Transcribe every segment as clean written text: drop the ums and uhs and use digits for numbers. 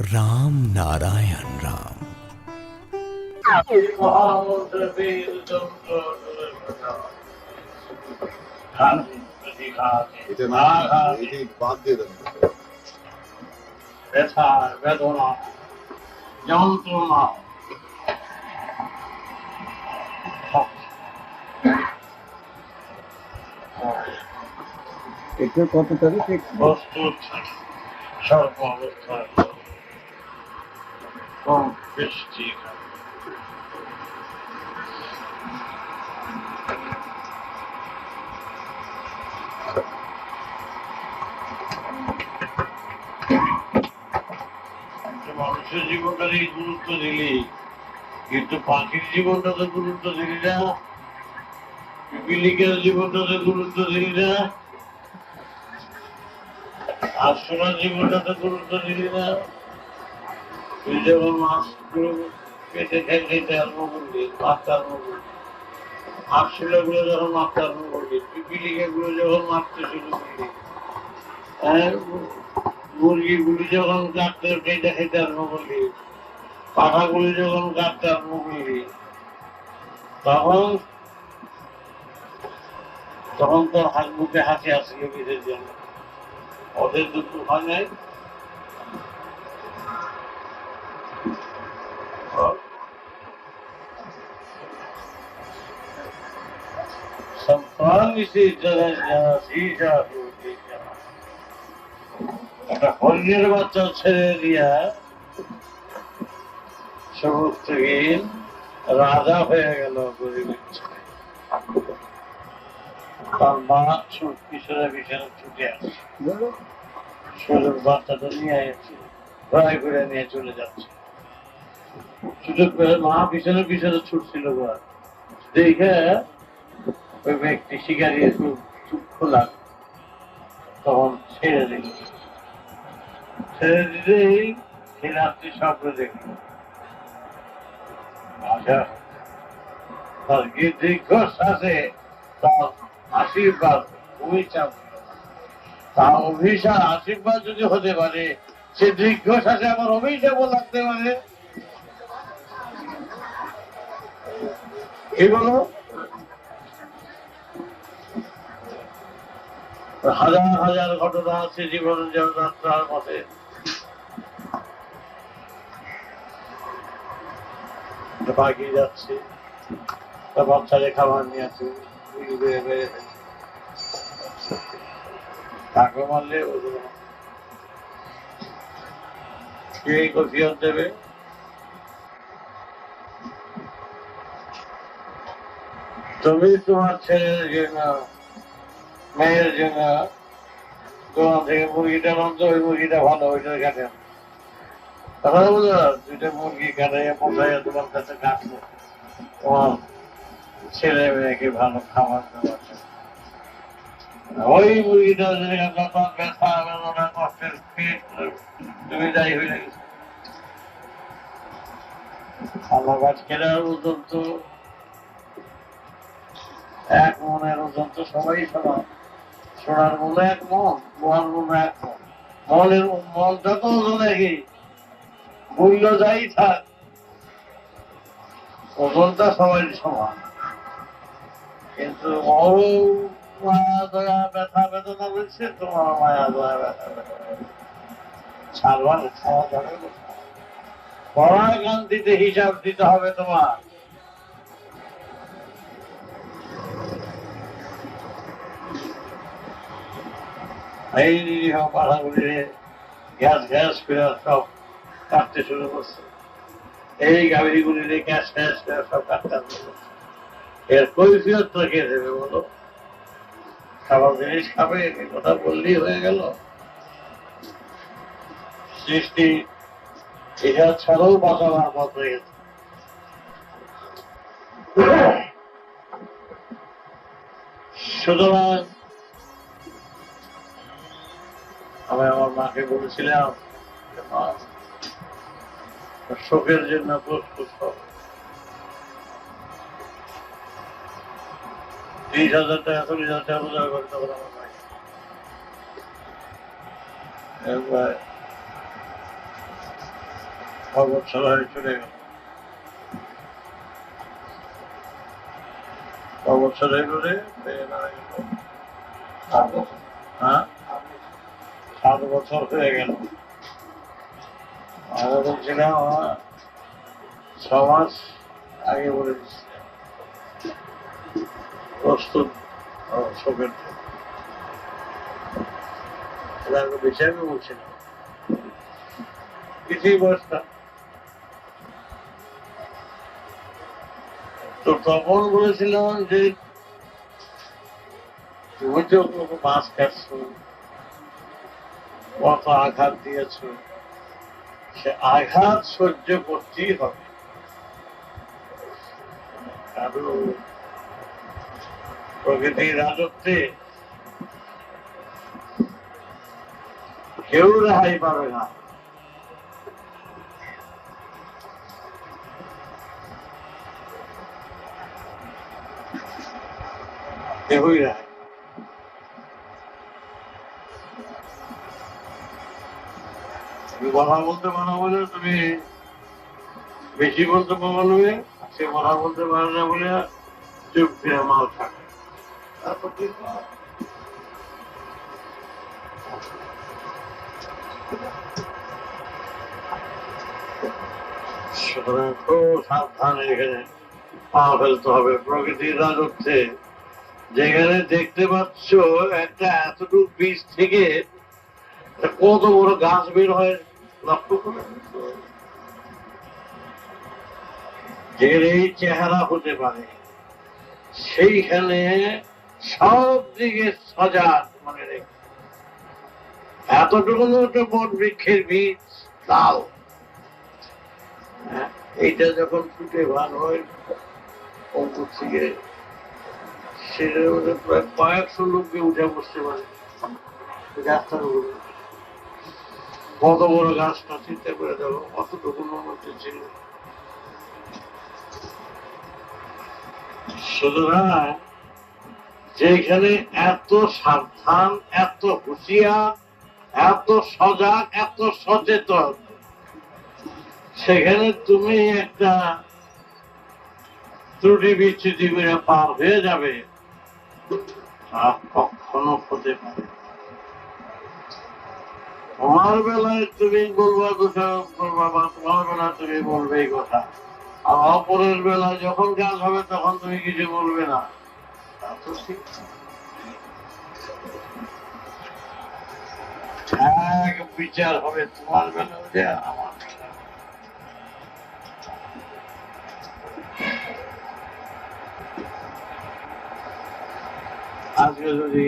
राम नारायण राम। ব্যথা বেদনা যন্ত্রণা একটু কত তারিখ প্রস্তুত সর্ব অবস্থায় কম বৃষ্টি মানুষের জীবনটাকে গুরুত্ব দিলি, কিন্তু পাখির জীবনটাতে গুরুত্ব দিলি না, পিপিলিকের জীবনটাতে গুরুত্ব দিলি না, আশ্রমার জীবনটাতে গুরুত্ব দিলি না। তুই যখন মাছগুলো কেটে খেতে আরম্ভ করলি, মাছতে আরম্ভ করলি, আরশোলাগুলো যখন মারতে আরম্ভ করলি, পিপিলিকাগুলো যখন মারতে শুরু করলি, মুরগিগুলি যখন কাটতে কেটে খেতে আরম্ভ করলি, পাখাগুলি যখন কাটতে আরম্ভ করলি, তখন তখন তোর হাত মুখে হাসি আসছিল কিসের জন্য? ওদের দুঃখ হয় নাই? একটা হরিণের বাচ্চা ছেড়ে দিয়া সবুজ থেকে রাজা হয়ে গেল গরিবের ছেলে। তার মা পিছনে পিছনে ছুটে আসছে, সুযোগ বাচ্চাটা নিয়ে আসছে, ঘোড়ায় ঘুরে নিয়ে চলে যাচ্ছে। সুযোগ পেয়ে মা পিছনে পিছনে ছুটছিল, দেখে ওই ব্যক্তি শিকারি খুব দুঃখ লাগলো, তখন ছেড়ে দিল। ছেড়ে দিলেই সে রাত্রি স্বপ্ন দেখল, আচ্ছা তার দীর্ঘশ্বাসে তার আশীর্বাদ অভিশাপ, তার অভিশাপ আশীর্বাদ যদি হতে পারে, সে দীর্ঘশ্বাসে আমার অভিশাপও লাগতে পারে। কি বলো? হাজার হাজার ঘটনা আছে জীবন যাত্রার পথে। পাখি যাচ্ছে, তার বাচ্চারে খাবার নিয়ে আসছে, তাকে মারলে কে কফিয়ত দেবে? তুমি তোমার ছেলের জন্য, মেয়ের জন্য তোমার থেকে মুরগিটা নন্দ, ওই মুরগিটা ভালো, ওইটা কাটে কথা বলো। দুইটা মুরগি কাটে পোষায় তোমার কাছে কাটলো, তোমার ছেলে মেয়েকে ভালো খাবার দেওয়ার জন্য। ওই মুরগিটা যদি ব্যথা বেদনা কষ্টের তুমি দায়ী হয়ে গেছো। আল্লাহ গাছ কেনার ওজন তো এক মনের ওজন তো সবাই সমান। সোনার মূল্য এক মন, লোহার মূল্য এক মন। মনের মন যত ওজন একই, মূল্য যাই থাক, ওজনটা সবাই সমান। কিন্তু বড় মায়া দয়া ব্যথা বেদনা বলছে, তোমার মায়া দয়া ব্যথা বেদনা ছাড়বা না, ছাড়া যাবে না। পড়ায় গান্তিতে হিসাব দিতে হবে তোমার। এই নিরীহ পাড়াগুলি গ্যাস গ্যাস করে সব কাটতে শুরু করছে, এই গাভীগুলি গ্যাস গ্যাস করে সব কাটতে শুরু করছে। এর কৈফিয়তটা কে দেবে বলো? খাবার জিনিস খাবে, এই কথা বললেই হয়ে গেল? সৃষ্টি এটা ছাড়াও বাঁচাবার মত হয়ে গেছে। সুতরাং আমি আমার মাকে বলেছিলাম, শোকের জন্য প্রস্তুত হও। 30,000 টাকা 40,000 টাকা রোজগার করে তখন আমার ভাই একবার বছর হয়ে চলে গেল, বছর হয়ে গেলে হ্যাঁ 7 বছর হয়ে গেল। আমি বলছিলাম 6 মাস আগে বলে দিচ্ছিলাম প্রস্তুত শোকের বেশি আমি বলছিলাম কিছুই বয়সটা। তো তখন বলেছিলাম যে তুমি তো মাছ কাটছো, কত আঘাত দিয়েছ, সে আঘাত সহ্য করতেই হবে। কারণ প্রকৃতির রাজত্বে কেউ রেহাই পাবে না। কেউই রেহাই। তুমি কথা বলতে পারো বলে তুমি বেশি বলতে বলবে, সে কথা বলতে পারে না বলে চুপ ফিরে মাল থাকে। তারপর কি সুতরাং খুব সাবধানে এখানে পা ফেলতে হবে। প্রকৃতির রাজত্বে যেখানে দেখতে পাচ্ছ একটা এতটুকু বীজ থেকে কত বড় গাছ বের হয়, লক্ষ্য করে যেখানে এই চেহারা হতে পারে সেইখানে সব দিকে সজাগ মনে রেখে এতটুকু একটা বট বৃক্ষের বীজ লাল, এইটা যখন ফুটে ভার হয় অঙ্কুর থেকে সেটার মধ্যে প্রায় কয়েকশো লোককে উঠে বসতে পারে গাছটার উপরে। কত বড় গাছটা চিন্তা করে দেখো, কতটুকু মধ্যে ছিল। সুতরাং যেখানে এত সাবধান, এত হুঁশিয়ার, এত সজাগ, এত সচেতন, সেখানে তুমি একটা ত্রুটি বিচ্যুতি করে পার হয়ে যাবে, কখনো হতে পারে। তোমার বেলায় তুমি বলবা দোষারোপ করবা, বা তোমার বেলায় তুমি বলবে এই কথা, আর অপরের বেলায় যখন কাজ হবে তখন তুমি কিছু বলবে না। এক বিচার হবে তোমার বেলায় যে আমার। আজকে যদি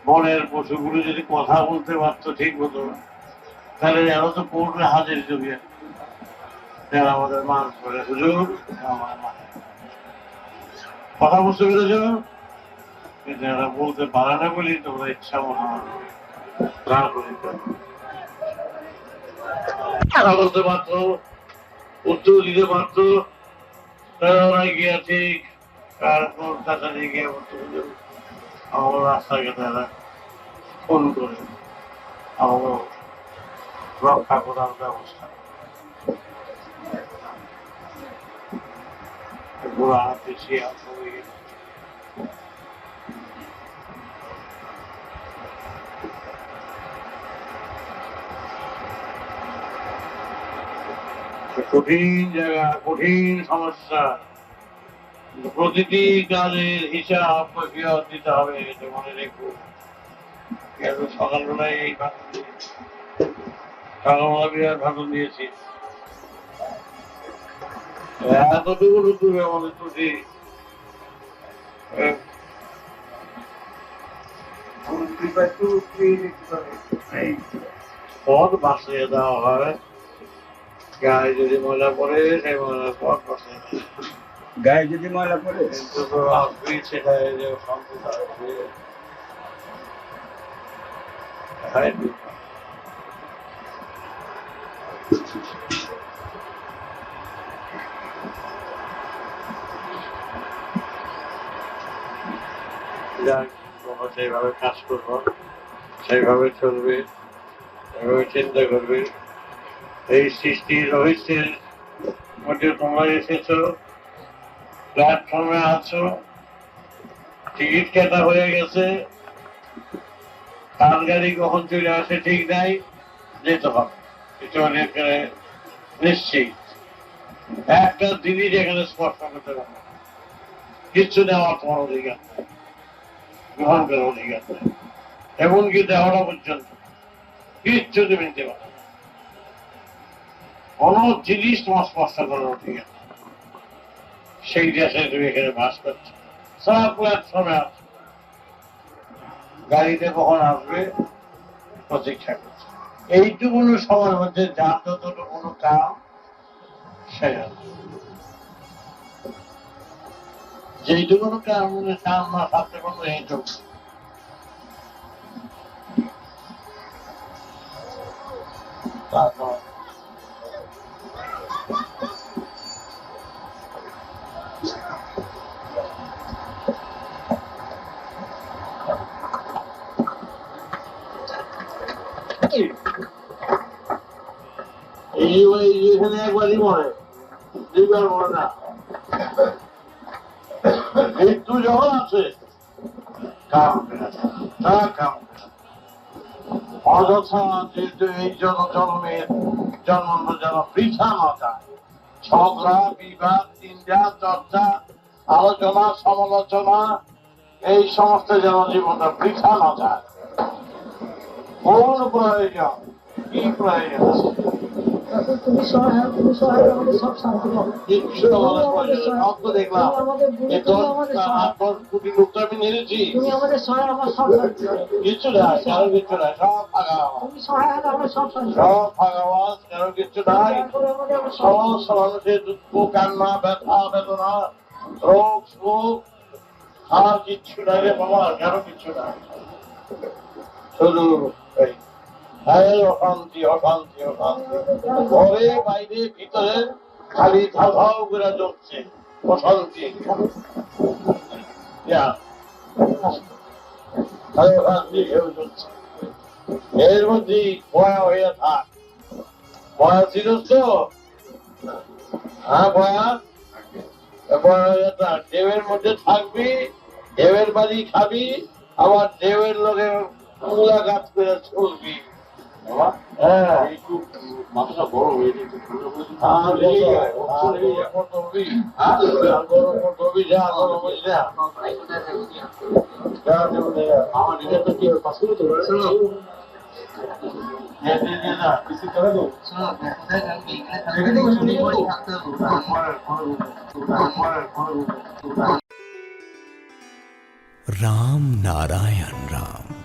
বনের পশুগুলো যদি কথা বলতে পারতো ঠিক মতো, তাহলে এরা তো কোর্টে হাজির যুগে যারা আমাদের মান করে হুজুর কথা বুঝতে পেরেছ, কিন্তু এরা বলতে পারে না বলি তোমরা ইচ্ছা মতো বলতে পারতো, উত্তর দিতে পারতো, তারা গিয়া ঠিক কাছাকাছি গিয়ে বলতো হুজুর আমার রাস্তাকে তারা ফোন করে আমাকে রক্ষা করার ব্যবস্থা বুড়া হাতে শিয়া হয়ে গেল। কঠিন জায়গা, কঠিন সমস্যা, প্রতিটি কাজের হিসাব দিতে হবে, এটা মনে রেখো। সকালবেলায় এই ভাষণ দিয়েছি, সকালবেলা বিরাট ভাষণ দিয়েছি, এতটুকু তুমি আমাদের ত্রুটি পথ বাঁচিয়ে দেওয়া হয়। গায়ে যদি ময়লা পড়ে সেই ময়লার পথ বাঁচিয়ে দেয়, গায়ে যদি ময়লা পড়ে কিন্তু তো আপনি সেটা যে সম্পূর্ণ সেইভাবে কাজ করবো, সেইভাবে চলবে, সেইভাবে চিন্তা করবে, এই সৃষ্টি রহস্যের মধ্যে তোমরা এসেছো, প্ল্যাটফর্মে আছো, টিকিট কাটা হয়ে গেছে, কার গাড়ি কখন চলে আসে ঠিক নাই, যেতে হবে। এটা অনেক নিশ্চিত। একটা জিনিস এখানে স্পষ্ট করতে পারবে, কিচ্ছু নেওয়ার তোমার অধিকার নেই, গ্রহণ করার অধিকার নেই, এমনকি দেওয়াটা পর্যন্ত কিচ্ছু তুমি নিতে পারো, কোন জিনিস তোমার স্পর্শ করার অধিকার নেই। সেই দেশে তুমি এখানে বাস করছো, সব প্ল্যাটফর্মে আছো, গাড়িতে কখন আসবে প্রতীক্ষা করছে। এইটুকু সময়ের মধ্যে যার যতটুকু কাম সেরে যেইটুকু কাম কাম না থাকতে পারবো এইটুকু। তারপর এখানে একবারই মরে, দুইবার মরে না। মৃত্যু যখন আছে অযথা যেহেতু এই জন্মের জন্ম যেন বৃথা না যায়, ঝগড়া বিবাদ চিন্তা চর্চা আলোচনা সমালোচনা এই সমস্ত যেন জীবনটা বৃথা না যায়। কোন প্রয়োজন, কি প্রয়োজন আছে? তুমি সহায় আমাদের সব শান্তি পাবো। দেখলাম কোটি লোকটা আমি নেড়েছি, তুমি আমাদের সহায়, আমার সব শান্তি পাবো। কিছু নাই, কারো কিছু নাই, সব ফাঁকা আওয়াজ, তুমি সহায় হলে আমরা সব শান্তি পাবো। সব ফাঁকা আওয়াজ, কারো কিছু নাই। সমস্ত মানুষের দুঃখ কান্না ব্যথা বেদনা রোগ শোক আর কিচ্ছু নাই রে বাবা, কারো কিছু নাই, শুধু অশান্তি অশান্তি অশান্তি, ঘরে বাইরে ভিতরে খালি ধাও করে চলছে অশান্তি। এর মধ্যে বয়া হয়ে থাক, বয়া ছিল তো, হ্যাঁ বয়া বয়া হয়ে থাক, দেবের মধ্যে থাকবি, দেবের বাড়ি খাবি, আবার দেবের লোকের মুলাকাত করে চলবি। মাথাটা বড় হয়ে গেছে, আমার নিজের তো কি পাশ করে চলে আসে राम नारायण राम।